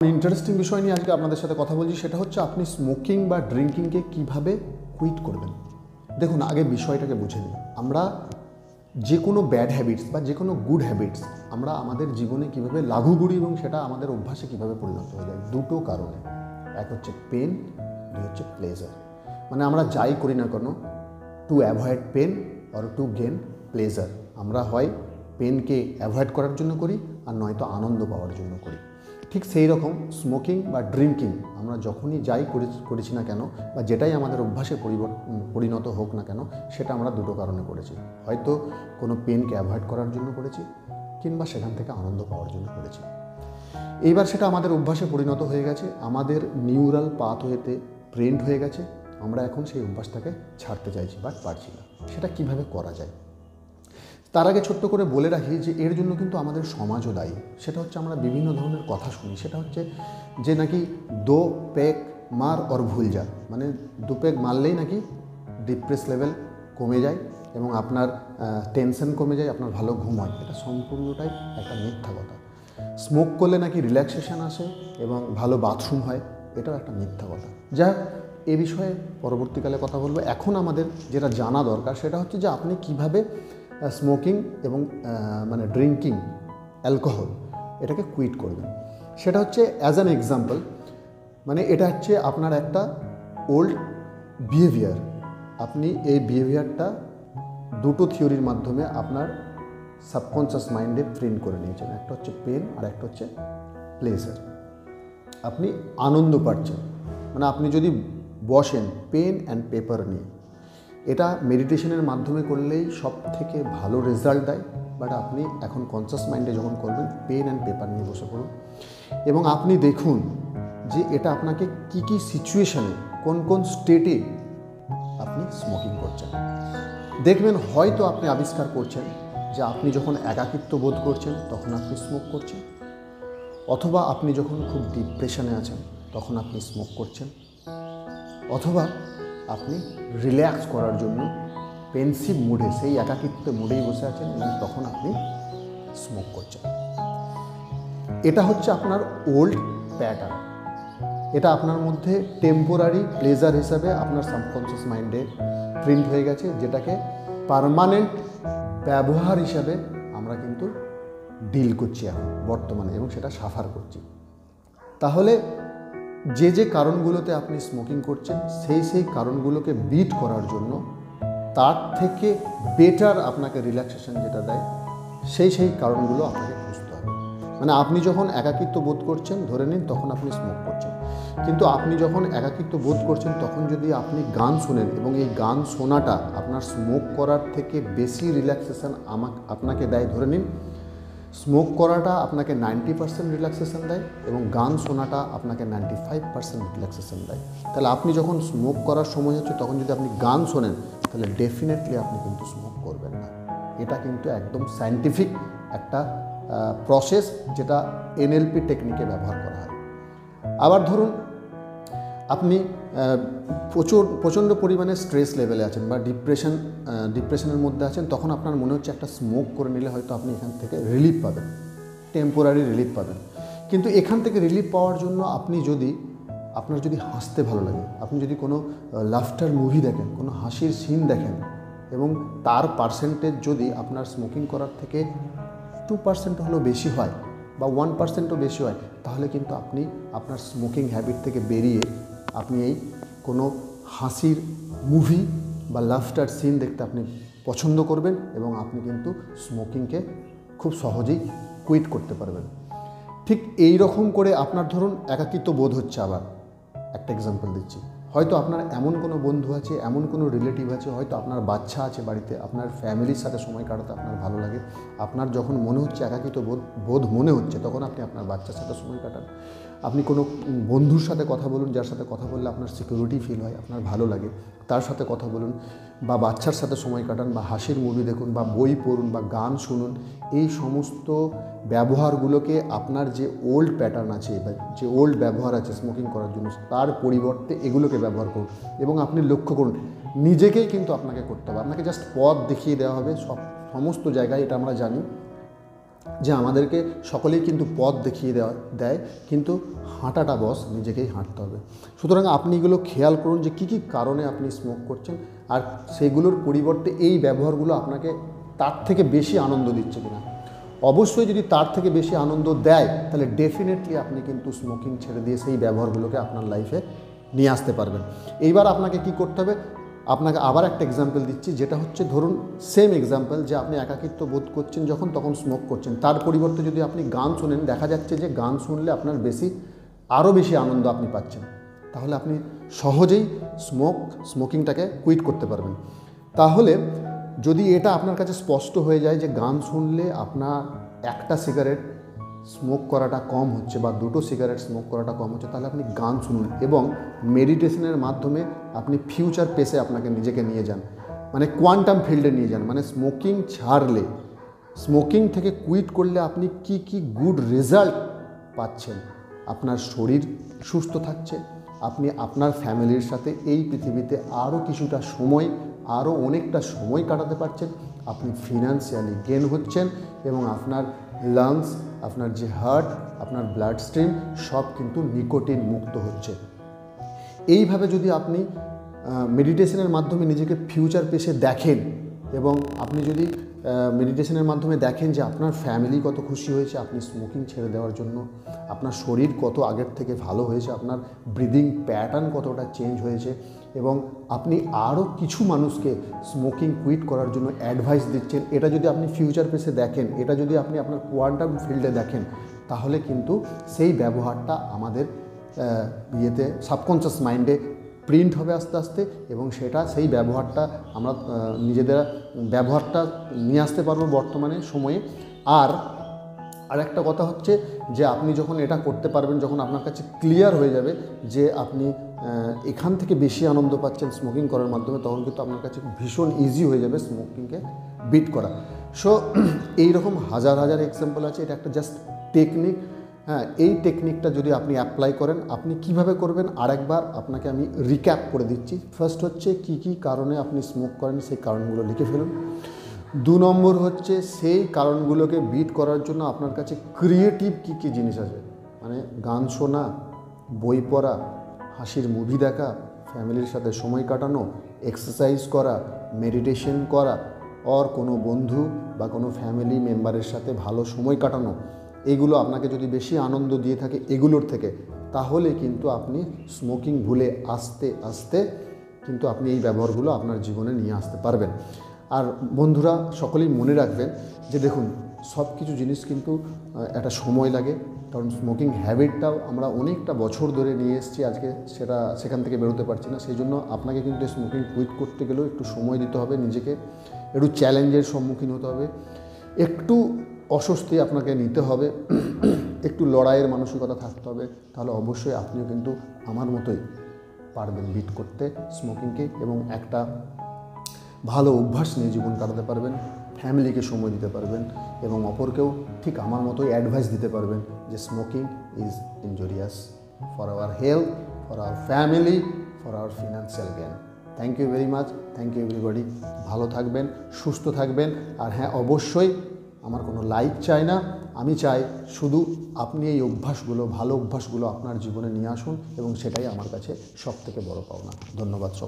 Interesting বিষয় নিয়ে আজকে আপনাদের সাথে কথা বলছি, সেটা হচ্ছে আপনি স্মোকিং বা ড্রিঙ্কিংকে কিভাবে কুইট করবেন। দেখুন, আগে বিষয়টাকে বুঝে নিই। আমরা যে কোনো ব্যাড হ্যাবিটস বা যে কোনো গুড হ্যাবিটস আমরা আমাদের জীবনে কিভাবে লাগু করি এবং সেটা আমাদের অভ্যাসে কিভাবে পরিণত হয়ে যায়, দুটো কারণে। এক হচ্ছে পেন, দুই হচ্ছে প্লেজার। মানে আমরা যাই করি না কেন, to avoid pain or to gain pleasure, আমরা হয় পেনকে অ্যাভয়েড করার জন্য করি আর নয়তো আনন্দ পাওয়ার জন্য করি। ঠিক সেই রকম স্মোকিং বা ড্রিঙ্কিং আমরা যখনই যাই করেছি না কেন বা যেটাই আমাদের অভ্যাসে পরিণত হোক না কেন, সেটা আমরা দুটো কারণে করেছি। হয়তো কোনো পেনকে অ্যাভয়েড করার জন্য করেছি কিংবা সেখান থেকে আনন্দ পাওয়ার জন্য করেছি। এইবার সেটা আমাদের অভ্যাসে পরিণত হয়ে গেছে, আমাদের নিউরাল পাথওয়েতে প্রিন্ট হয়ে গেছে। আমরা এখন সেই অভ্যাসটাকে ছাড়তে চাইছি বাট পারছি না। সেটা কিভাবে করা যায় তার আগে ছোট্ট করে বলে রাখি যে এর জন্য কিন্তু আমাদের সমাজও দায়ী। সেটা হচ্ছে আমরা বিভিন্ন ধরনের কথা শুনি, সেটা হচ্ছে যে নাকি দো পেক মার অর ভুল যা, মানে দু পেক মারলেই নাকি ডিপ্রেস লেভেল কমে যায় এবং আপনার টেনশন কমে যায়, আপনার ভালো ঘুম হয়। এটা সম্পূর্ণটাই একটা মিথ্যা কথা। স্মোক করলে নাকি রিল্যাক্সেশন আসে এবং ভালো বাথরুম হয়, এটাও একটা মিথ্যা কথা। যা এ বিষয়ে পরবর্তীকালে কথা বলবো। এখন আমাদের যেটা জানা দরকার সেটা হচ্ছে যে আপনি কিভাবে স্মোকিং এবং মানে ড্রিঙ্কিং অ্যালকোহল এটাকে কুইট করবেন। সেটা হচ্ছে অ্যাজ অ্যান এক্সাম্পল, মানে এটা হচ্ছে আপনার একটা ওল্ড বিহেভিয়ার। আপনি এই বিহেভিয়ারটা দুটো থিওরির মাধ্যমে আপনার সাবকনশিয়াস মাইন্ডে প্রিন্ট করে নিয়েছেন। একটা হচ্ছে পেন আর একটা হচ্ছে প্লেজার। আপনি আনন্দ পাচ্ছেন, মানে আপনি যদি বসেন পেন অ্যান্ড পেপার নিয়ে, এটা মেডিটেশনের মাধ্যমে করলেই সব থেকে ভালো রেজাল্ট দেয়। বাট আপনি এখন কনসাস মাইন্ডে যখন করবেন, পেন অ্যান্ড পেপার নিয়ে বসে পড়ুন এবং আপনি দেখুন যে এটা আপনাকে কি কি সিচুয়েশানে, কোন কোন স্টেটে আপনি স্মোকিং করছেন। দেখবেন হয়তো আপনি আবিষ্কার করছেন যে আপনি যখন একাকিত্ব বোধ করছেন তখন আপনি স্মোক করছেন, অথবা আপনি যখন খুব ডিপ্রেশনে আছেন তখন আপনি স্মোক করছেন, অথবা আপনি রিল্যাক্স করার জন্য পেন্সিভ মুডে, সেই একাকিত্ব মুডেই বসে আছেন এবং তখন আপনি স্মোক করছেন। এটা হচ্ছে আপনার ওল্ড প্যাটার্ন। এটা আপনার মধ্যে টেম্পোরারি প্লেজার হিসাবে আপনার সাবকনশিয়াস মাইন্ডে প্রিন্ট হয়ে গেছে, যেটাকে পার্মানেন্ট ব্যবহার হিসাবে আমরা কিন্তু ডিল করছি এখন বর্তমানে এবং সেটা সাফার করছি। তাহলে যে যে কারণগুলোতে আপনি স্মোকিং করছেন সেই কারণগুলোকে বিট করার জন্য তার থেকে বেটার আপনাকে রিল্যাক্সেশন যেটা দেয় সেই কারণগুলো আপনাকে খুঁজতে হবে। মানে আপনি যখন একাকিত্ব বোধ করছেন, ধরে নিন তখন আপনি স্মোক করছেন, কিন্তু আপনি যখন একাকিত্ব বোধ করছেন তখন যদি আপনি গান শোনেন এবং এই গান শোনাটা আপনার স্মোক করার থেকে বেশি রিল্যাক্সেশন আপনাকে দেয়, ধরে নিন স্মোক করাটা আপনাকে 90% রিল্যাক্সেশন দেয় এবং গান শোনাটা আপনাকে 95% রিল্যাক্সেশন দেয়, তাহলে আপনি যখন স্মোক করার সময় হচ্ছে তখন যদি আপনি গান শোনেন তাহলে ডেফিনেটলি আপনি কিন্তু স্মোক করবেন না। এটা কিন্তু একদম সায়েন্টিফিক একটা প্রসেস, যেটা এনএলপি টেকনিকে ব্যবহার করা হয়। আবার ধরুন আপনি প্রচণ্ড পরিমাণে স্ট্রেস লেভেলে আছেন বা ডিপ্রেশনের মধ্যে আছেন, তখন আপনার মনে হচ্ছে একটা স্মোক করে নিলে হয়তো আপনি এখান থেকে রিলিফ পাবেন, টেম্পোরারি রিলিফ পাবেন। কিন্তু এখান থেকে রিলিফ পাওয়ার জন্য আপনার যদি হাসতে ভালো লাগে, আপনি যদি কোনো লাফটার মুভি দেখেন, কোনো হাসির সিন দেখেন এবং তার পার্সেন্টেজ যদি আপনার স্মোকিং করার থেকে 2% হলেও বেশি হয় বা 1%ও বেশি হয়, তাহলে কিন্তু আপনি আপনার স্মোকিং হ্যাবিট থেকে বেরিয়ে আপনি এই কোনো হাসির মুভি বা লাফটার সিন দেখতে আপনি পছন্দ করবেন এবং আপনি কিন্তু স্মোকিংকে খুব সহজেই কুইট করতে পারবেন। ঠিক এই রকম করে আপনার ধরুন একাকিত্ব বোধ হচ্ছে, আবার একটা এক্সাম্পল দিচ্ছি, হয়তো আপনার এমন কোনো বন্ধু আছে, এমন কোনো রিলেটিভ আছে, হয়তো আপনার বাচ্চা আছে বাড়িতে, আপনার ফ্যামিলির সাথে সময় কাটাতে আপনার ভালো লাগে। আপনার যখন মনে হচ্ছে একাকিত্ব বোধ মনে হচ্ছে, তখন আপনি আপনার বাচ্চার সাথে সময় কাটান। আপনি কোনো বন্ধুর সাথে কথা বলুন, যার সাথে কথা বললে আপনার সিকিউরিটি ফিল হয়, আপনার ভালো লাগে, তার সাথে কথা বলুন বা বাচ্চার সাথে সময় কাটান বা হাসির মুভি দেখুন বা বই পড়ুন বা গান শুনুন। এই সমস্ত ব্যবহারগুলোকে আপনার যে ওল্ড প্যাটার্ন আছে বা যে ওল্ড ব্যবহার আছে স্মোকিং করার জন্য, তার পরিবর্তে এগুলোকে ব্যবহার করুন এবং আপনি লক্ষ্য করুন নিজেকেই কিন্তু আপনাকে করতে হবে। আপনাকে জাস্ট পথ দেখিয়ে দেওয়া হবে সমস্ত জায়গায়, এটা আমরা জানি। যে আমাদেরকে সকলেই কিন্তু পথ দেখিয়ে দেয়, কিন্তু হাঁটাটা বস নিজেকেই হাঁটতে হবে। সুতরাং আপনি এগুলো খেয়াল করুন যে কী কী কারণে আপনি স্মোক করছেন, আর সেগুলোর পরিবর্তে এই ব্যবহারগুলো আপনাকে তার থেকে বেশি আনন্দ দিচ্ছে কিনা। অবশ্যই যদি তার থেকে বেশি আনন্দ দেয়, তাহলে ডেফিনেটলি আপনি কিন্তু স্মোকিং ছেড়ে দিয়ে সেই ব্যবহারগুলোকে আপনার লাইফে নিয়ে আসতে পারবেন। এইবার আপনাকে কি করতে হবে, আপনাকে আবার একটা এক্সাম্পল দিচ্ছি, যেটা হচ্ছে ধরুন সেম এক্সাম্পল, যে আপনি একাকিত্ব বোধ করছেন যখন, তখন স্মোক করছেন। তার পরিবর্তে যদি আপনি গান শোনেন, দেখা যাচ্ছে যে গান শুনলে আপনার আরও বেশি আনন্দ আপনি পাচ্ছেন, তাহলে আপনি সহজেই স্মোকিংটাকে কুইট করতে পারবেন। তাহলে যদি এটা আপনার কাছে স্পষ্ট হয়ে যায় যে গান শুনলে আপনার একটা সিগারেট স্মোক করাটা কম হচ্ছে বা দুটো সিগারেট স্মোক করাটা কম হচ্ছে, তাহলে আপনি গান শুনুন এবং মেডিটেশনের মাধ্যমে আপনি ফিউচার পেসে আপনাকে নিজেকে নিয়ে যান, মানে কোয়ান্টাম ফিল্ডে নিয়ে যান। মানে স্মোকিং থেকে কুইট করলে আপনি কি কি গুড রেজাল্ট পাচ্ছেন। আপনার শরীর সুস্থ থাকছে, আপনি আপনার ফ্যামিলির সাথে এই পৃথিবীতে আরও অনেকটা সময় কাটাতে পারছেন, আপনি ফিনান্সিয়ালি গেন হচ্ছেন এবং আপনার লাংস, আপনার যে হার্ট, আপনার ব্লাড স্ট্রিম সব কিন্তু নিকোটিন মুক্ত হচ্ছে। এইভাবে যদি আপনি মেডিটেশনের মাধ্যমে নিজেকে ফিউচার পেসে দেখেন এবং আপনি যদি মেডিটেশনের মাধ্যমে দেখেন যে আপনার ফ্যামিলি কত খুশি হয়েছে আপনি স্মোকিং ছেড়ে দেওয়ার জন্য, আপনার শরীর কত আগের থেকে ভালো হয়েছে, আপনার ব্রিদিং প্যাটার্ন কতটা চেঞ্জ হয়েছে, এবং আপনি আরও কিছু মানুষকে স্মোকিং কুইট করার জন্য অ্যাডভাইস দিচ্ছেন, এটা যদি আপনি ফিউচার পেসে দেখেন, এটা যদি আপনি আপনার কোয়ান্টাম ফিল্ডে দেখেন, তাহলে কিন্তু সেই ব্যবহারটা আমাদের সাবকনশিয়াস মাইন্ডে প্রিন্ট হবে আস্তে আস্তে, এবং সেই ব্যবহারটা আমরা নিজেদের ব্যবহারটা নিয়ে আসতে পারবো বর্তমানে সময়ে। আর একটা কথা হচ্ছে যে আপনি যখন এটা করতে পারবেন, যখন আপনার কাছে ক্লিয়ার হয়ে যাবে যে আপনি এখান থেকে বেশি আনন্দ পাচ্ছেন স্মোকিং করার মাধ্যমে, তখন কিন্তু আপনার কাছে ভীষণ ইজি হয়ে যাবে স্মোকিংকে বিট করা। সো এইরকম হাজার হাজার এক্সাম্পল আছে, এটা একটা জাস্ট টেকনিক। হ্যাঁ, এই টেকনিকটা যদি আপনি অ্যাপ্লাই করেন, আপনি কিভাবে করবেন আরেকবার আপনাকে আমি রিক্যাপ করে দিচ্ছি। ফার্স্ট হচ্ছে কি কি কারণে আপনি স্মোক করেন, সেই কারণগুলো লিখে ফেলুন। 2 নম্বর হচ্ছে সেই কারণগুলোকে বিট করার জন্য আপনার কাছে ক্রিয়েটিভ কী কী জিনিস আছে, মানে গান শোনা, বই পড়া, হাসির মুভি দেখা, ফ্যামিলির সাথে সময় কাটানো, এক্সারসাইজ করা, মেডিটেশন করা, কোনো বন্ধু বা কোনো ফ্যামিলি মেম্বারের সাথে ভালো সময় কাটানো, এগুলো আপনাকে যদি বেশি আনন্দ দিয়ে থাকে এগুলোর থেকে, তাহলে কিন্তু আপনি স্মোকিং ভুলে আস্তে আস্তে কিন্তু আপনি এই ব্যবহারগুলো আপনার জীবনে নিয়ে আসতে পারবেন। আর বন্ধুরা সকলেই মনে রাখবেন যে দেখুন, সব কিছু জিনিস কিন্তু একটা সময় লাগে, কারণ স্মোকিং হ্যাবিটটাও আমরা অনেকটা বছর ধরে নিয়ে এসেছি, আজকে সেখান থেকে বেরোতে পারছি না। সেই জন্য আপনাকে কিন্তু স্মোকিং কুইট করতে গেলেও একটু সময় দিতে হবে, নিজেকে একটু চ্যালেঞ্জের সম্মুখীন হতে হবে, একটু অস্বস্তি আপনাকে নিতে হবে, একটু লড়াইয়ের মানসিকতা থাকতে হবে, তাহলে অবশ্যই আপনিও কিন্তু আমার মতোই পারবেন বিট করতে স্মোকিংকে, এবং একটা ভালো অভ্যাস নিয়ে জীবন কাটাতে পারবেন, ফ্যামিলিকে সময় দিতে পারবেন, এবং অপরকেও ঠিক আমার মতোই অ্যাডভাইস দিতে পারবেন যে smoking is injurious for our health, for our family, for our financial gain. Thank you very much, thank you everybody. ভালো থাকবেন, সুস্থ থাকবেন। আর হ্যাঁ, অবশ্যই আমার কোনো লাইক চাই না, আমি চাই শুধু আপনি এই ভালো অভ্যাসগুলো আপনার জীবনে নিয়ে আসুন, এবং সেটাই আমার কাছে সবথেকে বড় পাওনা। ধন্যবাদ সকল।